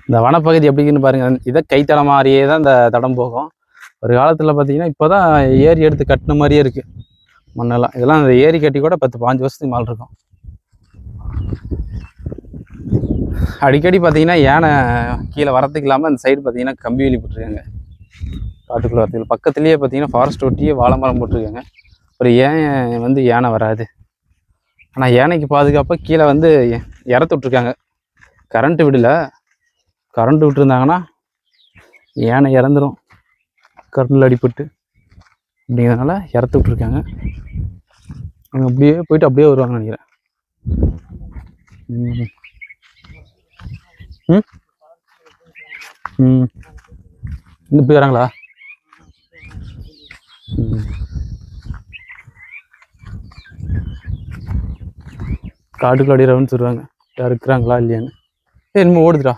இந்த வனப்பகுதி எப்படின்னு பாருங்கள். இதை கைத்தடம் மாதிரியே தான் இந்த தடம் போகும். ஒரு காலத்தில் பார்த்தீங்கன்னா இப்போ தான் ஏரி எடுத்து கட்டின மாதிரியே இருக்குது மண்ணெல்லாம். இதெல்லாம் அந்த ஏரி கட்டி கூட 10-15 வருஷத்துக்கு மேலே இருக்கும். அடிக்கடி பார்த்தீங்கன்னா யானை கீழே வரத்துக்கு இல்லாமல் அந்த சைடு பார்த்தீங்கன்னா கம்பி வேலி போட்டிருக்காங்க. காட்டுக்குள்ளே வரத்துக்கு பக்கத்துலேயே பார்த்தீங்கன்னா ஃபாரஸ்ட் ஒட்டியே வாழை மரம் போட்டிருக்காங்க. ஒரு ஏன் வந்து யானை வராது. ஆனால் யானைக்கு பாதுகாப்பாக கீழே வந்து இறத்து விட்ருக்காங்க. கரண்ட்டு விடல. கரண்ட்டு விட்டுருந்தாங்கன்னா யானை இறந்துடும், கரண்டில் அடிபட்டு. அப்படிங்கிறதுனால இறத்து விட்ருக்காங்க. அவங்க அப்படியே போயிட்டு அப்படியே வருவாங்கன்னு நினைக்கிறேன். இன்னும் போய் வராங்களா? காட்டுக்குள்ள அடி ரவுண்ட் சொல்லுவாங்க, யார் இருக்கிறாங்களா இல்லையான்னு. என்னமோ ஓடுதுடா.